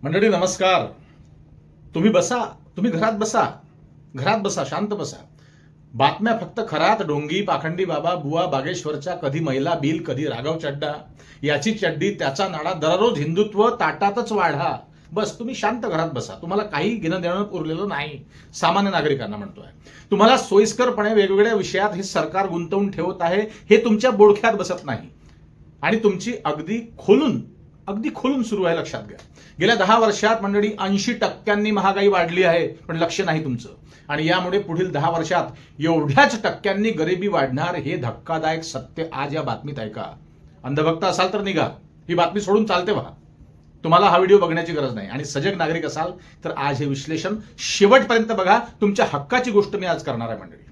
मंडळी नमस्कार. तुम्ही बसा, तुम्ही घरात बसा, शांत बसा. बातम्या फक्त खरात डोंगी, पाखंडी बाबा, बुवा, बागेश्वरच्या, कधी महिला बिल, कधी राघव चड्डा, याची चड्डी त्याचा नाडा, दररोज हिंदुत्व ताटातच वाढा. बस तुम्ही शांत घरात बसा. तुम्हाला काही घेणं देणं उरलेलं नाही. सामान्य नागरिकांना म्हणतोय, तुम्हाला सोयीस्करपणे वेगवेगळ्या विषयात हे सरकार गुंतवून ठेवत आहे, हे तुमच्या बोडख्यात बसत नाही. आणि तुमची अगदी खोलून सुरू आहे. लक्षात घ्या, गेल्या 10 वर्षात मंडळी 80% महागाई वाढली आहे, पण लक्ष नाही तुमचं. आणि यामुळे पुढील 10 वर्षात एवढ्याच टक्क्यांनी गरिबी वाढणार, हे धक्कादायक सत्य आज या बातमीत ऐका. अंधभक्त असाल तर निघा, ही बातमी सोडून चालते व्हा. तुम्हाला हा व्हिडिओ बघण्याची गरज नाही. आणि सजग नागरिक असाल तर आज हे विश्लेषण शेवटपर्यंत बघा. तुमच्या हक्काची गोष्ट मी आज करणार आहे मंडळी.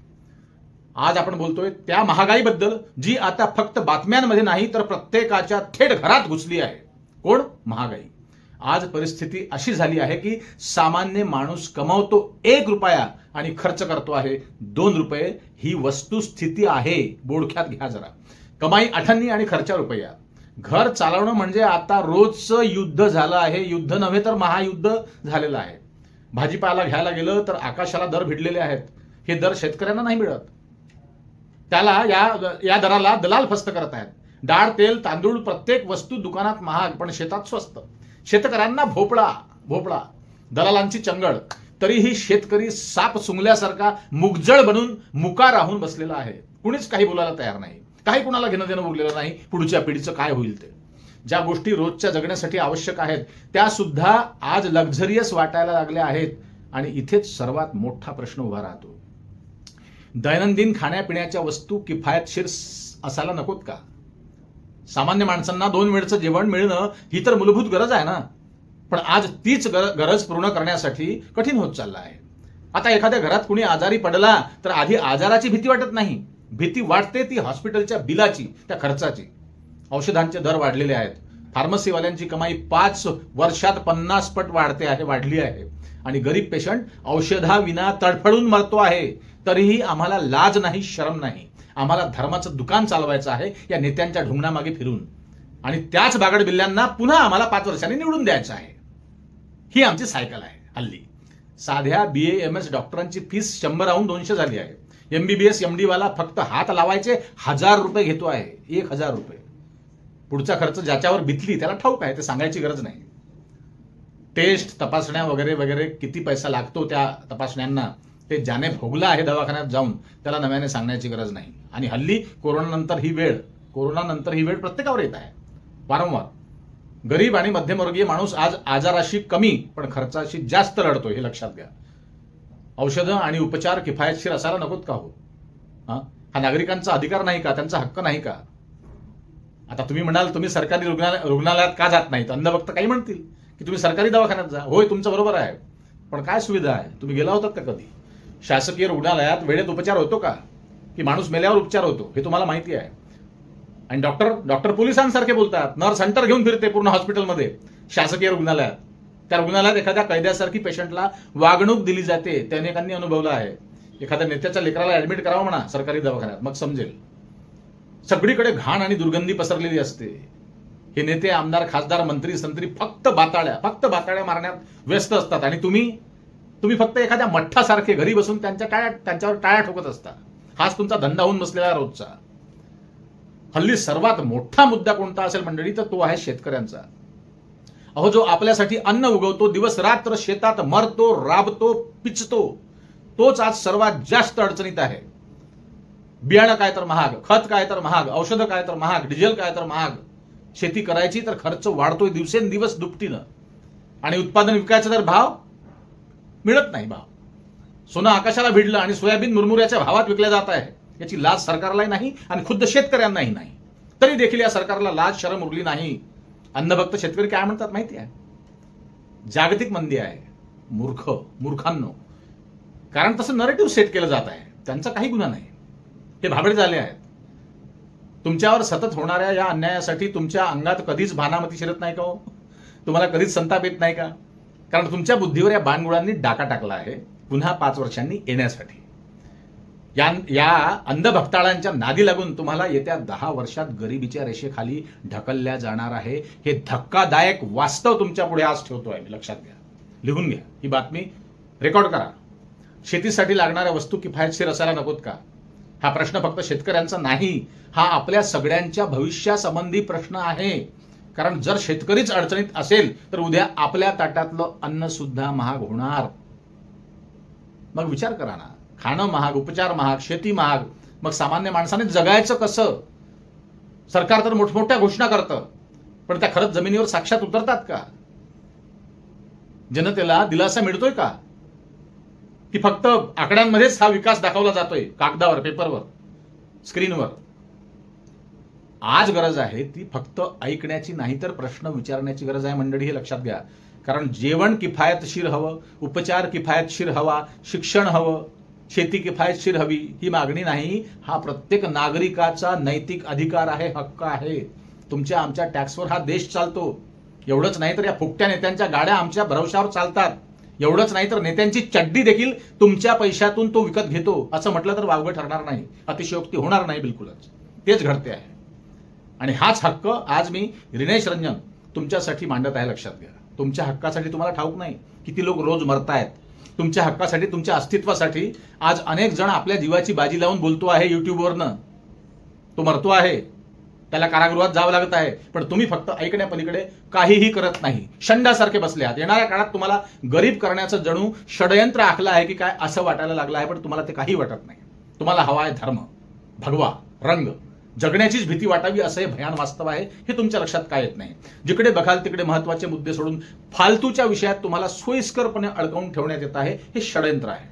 आज आपण बोलतोय त्या महागाईबद्दल, जी आता फक्त बातम्यांमध्ये नाही तर प्रत्येकाच्या थेट घरात घुसली आहे. कोण? महागाई. आज परिस्थिती अशी झाली आहे की सामान्य माणूस कमावतो 1 रुपया आणि खर्च करतो आहे 2 रुपये. ही वस्तुस्थिती आहे. बोडख्यात घ्या जरा. कमाई 8 आणि खर्च रुपया. घर चालवणं म्हणजे आता रोजचं युद्ध झालं आहे. युद्ध नव्हे तर महायुद्ध झालेलं आहे. भाजीपाला घ्यायला गेलं तर आकाशाला दर भिडलेले आहेत. हे दर शेतकऱ्यांना नाही मिळत. त्याला या दराला दलाल फस्त करत आहेत. डाळ, तेल, तांदूळ, प्रत्येक वस्तू दुकानात महाग, पण शेतात स्वस्त. शेतकऱ्यांना भोपळा, दलालांची चंगळ. तरीही शेतकरी साप सुंगल्यासारखा मुगजळ बनून मुका राहून बसलेला आहे. कुणीच काही बोलायला तयार नाही. काही कुणाला घेणं देणं उरलेलं नाही. पुढच्या पिढीचं काय होईल ते. ज्या गोष्टी रोजच्या जगण्यासाठी आवश्यक आहेत त्या सुद्धा आज लक्झरियस वाटायला लागल्या आहेत. आणि इथेच सर्वात मोठा प्रश्न उभा राहतो. दैनंदिन खाण्यापिण्याच्या वस्तू किफायतशीर असायला नकोत का? सामान्य माणसांना 2 वेळचं जेवण मिळणं ही तर मूलभूत गरज आहे ना. पण आज तीच गरज पूर्ण करण्यासाठी कठीण होत चाललं आहे. आता एखाद्या घरात कुणी आजारी पडला तर आधी आजाराची भीती वाटत नाही. भीती वाटते ती हॉस्पिटलच्या बिलाची, त्या खर्चाची. औषधांचे दर वाढलेले आहेत. फार्मसीवाल्यांची कमाई 5 वर्षात 50 पट वाढली आहे. आणि गरीब पेशंट औषधाविना तडफडून मरतो आहे. तरीही आम्हाला लाज नाही, शरम नाही. आम्हाला धर्माचं दुकान चालवायचं आहे या नेत्यांच्या ढुंगणामागे फिरून. आणि त्याच बागड बिल्ल्यांना पुन्हा आम्हाला 5 वर्षांनी निवडून द्यायचं आहे. ही आमची सायकल आहे. हल्ली साध्या BAMS डॉक्टरांची फीस 100 200 झाली आहे. MBBS MD वाला फक्त हात लावायचे 1000 रुपये घेतो आहे. 1000 रुपये. पुढचा खर्च ज्याच्यावर बितली त्याला ठाऊक आहे, ते सांगायची गरज नाही. टेस्ट, तपासण्या वगैरे वगैरे किती पैसा लागतो त्या तपासण्यांना, ते ज्याने भोगला आहे दवाखान्यात जाऊन, त्याला नव्याने सांगण्याची गरज नाही. आणि हल्ली कोरोनानंतर ही वेळ प्रत्येकावर येत आहे वारंवार. गरीब आणि मध्यमवर्गीय माणूस आज आजाराशी कमी पण खर्चाशी जास्त लढतो, हे लक्षात घ्या. औषधं आणि उपचार किफायतशीर असायला नकोत का हो? हा नागरिकांचा अधिकार नाही का? त्यांचा हक्क नाही का? आता तुम्ही म्हणाल, तुम्ही सरकारी रुग्णालयात का जात नाहीत? अंधभक्त काही म्हणतील की तुम्ही सरकारी दवाखान्यात जा. होय, तुमचं बरोबर आहे. पण काय सुविधा आहे? तुम्ही गेला होतात का कधी? शासकीय रुग्णालयात वेळेत उपचार होतो का? की माणूस मेल्यावर उपचार होतो? हे तुम्हाला माहिती आहे. आणि डॉक्टर पोलिसांसारखे बोलतात. नर्स हंटर घेऊन फिरते पूर्ण हॉस्पिटलमध्ये शासकीय रुग्णालयात. त्या रुग्णालयात एखाद्या कैद्यासारखी पेशंटला वागणूक दिली जाते. ते अनेकांनी अनुभवलं आहे. एखाद्या नेत्याच्या लेकराला ऍडमिट करावं म्हणा सरकारी दवाखान्यात, मग समजेल. सगळीकडे घाण आणि दुर्गंधी पसरलेली असते. हे नेते, आमदार, खासदार, मंत्री, संत्री फक्त बाताड्या मारण्यात व्यस्त असतात. आणि तुम्ही फक्त एखाद्या मठ्ठासारखे घरी बसून त्यांच्यावर टाळ्या ठोकत असता. हाच तुमचा धंदा होऊन बसलेला रोजचा. हल्ली सर्वात मोठा मुद्दा कोणता असेल मंडळी, तर तो आहे शेतकऱ्यांचा. अहो, जो आपल्यासाठी अन्न उगवतो, दिवस रात्र शेतात मरतो, राबतो, पिचतो, तोच आज सर्वात जास्त अडचणीत आहे. बियाणं काय तर महाग, खत काय तर महाग, औषधं काय तर महाग, डिझेल काय तर महाग. शेती करायची तर खर्च वाढतोय दिवसेंदिवस दुपटीनं. आणि उत्पादन विकायचा तर भाव मिळत नाही. सोनं आकाशाला भिडलं आणि सोयाबीन मुरमुऱ्याच्या भावात विकल्या जात आहे. याची लाज सरकारलाही नाही आणि खुद्द शेतकऱ्यांनाही नाही. तरी देखील या सरकारला लाज शरम उरली नाही. अंधभक्त शेतकरी काय म्हणतात माहिती आहे? जागतिक मंदी आहे. मूर्खांनो. कारण तसं नरेटिव्ह सेट केलं जात आहे. त्यांचा काही गुन्हा नाही. हे भाबडे झाले आहेत. तुमच्यावर सतत होणाऱ्या या अन्यायासाठी तुमच्या अंगात कधीच भानामती शिरत नाही का हो? तुम्हाला कधीच संताप येत नाही का? कारण तुमच्या बुद्धीवर या बाणगुळांनी डाका टाकला आहे पुन्हा 5 वर्षांनी येण्यासाठी. या अंधभक्ताळांच्या नादी लागून तुम्हाला येत्या 10 वर्षात गरिबीच्या रेषेखाली ढकलल्या जाणार आहे. हे धक्कादायक वास्तव तुमच्या पुढे आज ठेवतोय मी. लक्षात घ्या, लिहून घ्या, ही बातमी रेकॉर्ड करा. शेतीसाठी लागणाऱ्या वस्तू किफायतशीर असायला नकोत का? हा प्रश्न फक्त शेतकऱ्यांचा नाही, हा आपल्या सगळ्यांच्या भविष्यासंबंधी प्रश्न आहे. कारण जर शेतकरीच अडचणीत असेल तर उद्या आपल्या ताटातलं अन्न सुद्धा महाग होणार. मग विचार करा ना, खाणं महाग, उपचार महाग, शेती महाग, मग सामान्य माणसाने जगायचं कसं? सरकार तर मोठमोठ्या घोषणा करतं, पण त्या खरंच जमिनीवर साक्षात उतरतात का? जनतेला दिलासा मिळतोय का? की फक्त आकड्यांमध्येच हा विकास दाखवला जातोय, कागदावर, पेपरवर, स्क्रीनवर? आज गरज आहे ती फक्त ऐकण्याची नाही तर प्रश्न विचारण्याची गरज आहे मंडळी, हे लक्षात घ्या. कारण जेवण किफायतशीर हवं, उपचार किफायतशीर हवा, शिक्षण हवं, शेती किफायतशीर हवी, ही मागणी नाही, हा प्रत्येक नागरिकाचा नैतिक अधिकार आहे, हक्क आहे. तुमच्या आमच्या टॅक्सवर हा देश चालतो. एवढंच नाही तर या फुकट्या नेत्यांच्या गाड्या आमच्या भरवशावर चालतात. एवढंच नाही तर नेत्यांची चड्डी देखील तुमच्या पैशातून तो विकत घेतो. असं म्हटलं तर वावगं ठरणार नाही, अतिशयोक्ती होणार नाही बिलकुलच. तेच घडते आहे. आणि हाच हक्क आज मी रिनेश रंजन तुमच्यासाठी मांडत आहे. लक्षात घ्या, तुमच्या हक्कासाठी तुम्हाला ठाऊक नाही किती लोक रोज मरतायत. तुमच्या हक्कासाठी, तुमच्या अस्तित्वासाठी आज अनेक जण आपल्या जीवाची बाजी लावून बोलतो आहे युट्यूबवरनं. तो मरतो आहे, त्याला कारागृहात जावं लागत आहे, पण तुम्ही फक्त ऐकण्यापलीकडे काहीही करत नाही, शंडासारखे बसले आहात. येणाऱ्या काळात तुम्हाला गरीब करण्याचं जणू षडयंत्र आखलं आहे की काय असं वाटायला लागलं आहे, पण तुम्हाला ते काही वाटत नाही. तुम्हाला हवा आहे धर्म, भगवा, रंग, जगण्याचीच भीती वाटावी असं हे भयान वास्तव आहे. हे तुमच्या लक्षात काय येत नाही. जिकडे बघाल तिकडे महत्वाचे मुद्दे सोडून फालतूच्या विषयात तुम्हाला सोयीस्करपणे अडकवून ठेवण्यात येत आहे. हे षडयंत्र आहे.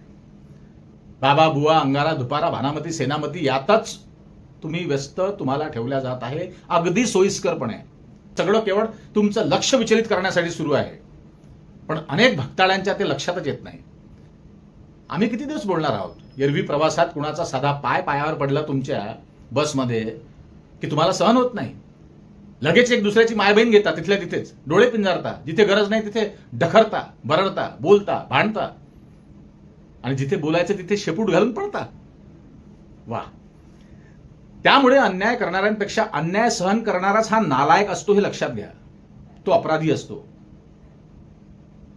बाबा, बुवा, अंगारा, धुपारा, भानामती, सेनामती यातच तुम्ही व्यस्त तुम्हाला ठेवल्या जात आहे, अगदी सोयीस्करपणे. सगळं केवळ तुमचं लक्ष विचलित करण्यासाठी सुरू आहे, पण अनेक भक्ताळ्यांच्या ते लक्षातच येत नाही. आम्ही किती दिवस बोलणार आहोत? एरवी प्रवासात कुणाचा साधा पाय पायावर पडला तुमच्या बसमध्ये की तुम्हाला सहन होत नाही. लगेच एक दुसऱ्याची मायबहीण घेता, तिथल्या तिथेच डोळे पिंजारता, जिथे गरज नाही तिथे ढखरता, बरडता, बोलता, भांडता, आणि जिथे बोलायचं तिथे शेपूट घालून पडता. वा. त्यामुळे अन्याय करणाऱ्यांपेक्षा अन्याय सहन करणाराच हा नालायक असतो, हे लक्षात घ्या. तो अपराधी असतो.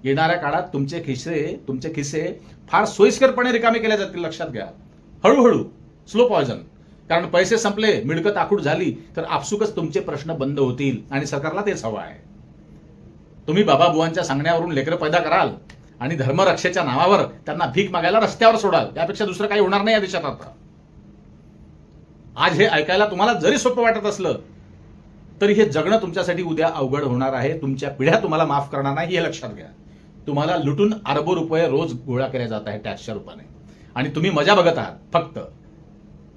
येणाऱ्या काळात तुमचे खिसे फार सोयीस्करपणे रिकामे केले जातील. लक्षात घ्या. हळूहळू, स्लो पॉयझन. कारण पैसे संपले, मिळकत आखूड झाली तर आपसुकच तुमचे प्रश्न बंद होतील, आणि सरकारला तेच हवं आहे. तुम्ही बाबाबुवांच्या सांगण्यावरून लेकरं पैदा कराल आणि धर्मरक्षेच्या नावावर त्यांना भीक मागायला रस्त्यावर सोडाल. यापेक्षा दुसरं काही होणार नाही या देशात आता. आज हे ऐकायला तुम्हाला जरी सोपं वाटत असलं तरी हे जगणं तुमच्यासाठी उद्या अवघड होणार आहे. तुमच्या पिढ्या तुम्हाला माफ करणार नाही, हे लक्षात घ्या. तुम्हाला लुटून अरबो रुपये रोज गोळा केले जात आहे टॅक्सच्या रूपाने, आणि तुम्ही मजा बघत आहात फक्त.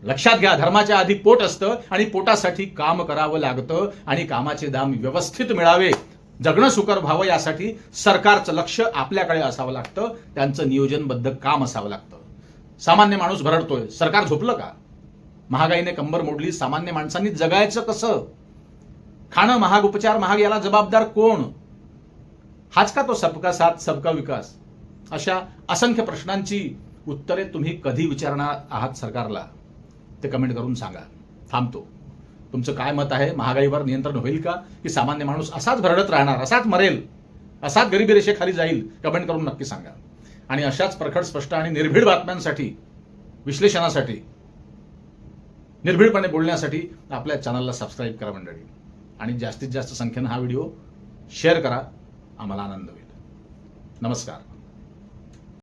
लक्षात घ्या, धर्माच्या आधी पोट असतं आणि पोटासाठी काम करावं लागतं, आणि कामाचे दाम व्यवस्थित मिळावे, जगणं सुकर व्हावं यासाठी सरकारचं लक्ष आपल्याकडे असावं लागतं, त्यांचं नियोजनबद्ध काम असावं लागतं. सामान्य माणूस भरडतोय, सरकार झोपलं का? महागाईने कंबर मोडली, सामान्य माणसांनी जगायचं कसं? खाणं महाग, उपचार महाग, याला जबाबदार कोण? हाच का तो सबका साथ सबका विकास? अशा असंख्य प्रश्नांची उत्तरे तुम्ही कधी विचारणार आहात सरकारला? ते कमेंट करून सांगा. थांबतो. तुमचं काय मत आहे? महागाईवर नियंत्रण होईल का, की सामान्य माणूस असाच भरडत राहणार, असाच मरेल, असाच गरिबी रेषेखाली जाईल? कमेंट करून नक्की सांगा. आणि अशाच प्रखड, स्पष्ट आणि निर्भीड बातम्यांसाठी, विश्लेषणासाठी, निर्भीडपणे बोलण्यासाठी आपल्या चॅनलला सबस्क्राईब करा मंडळी, आणि जास्तीत जास्त संख्येने हा व्हिडिओ शेअर करा. आम्हाला आनंद होईल. नमस्कार.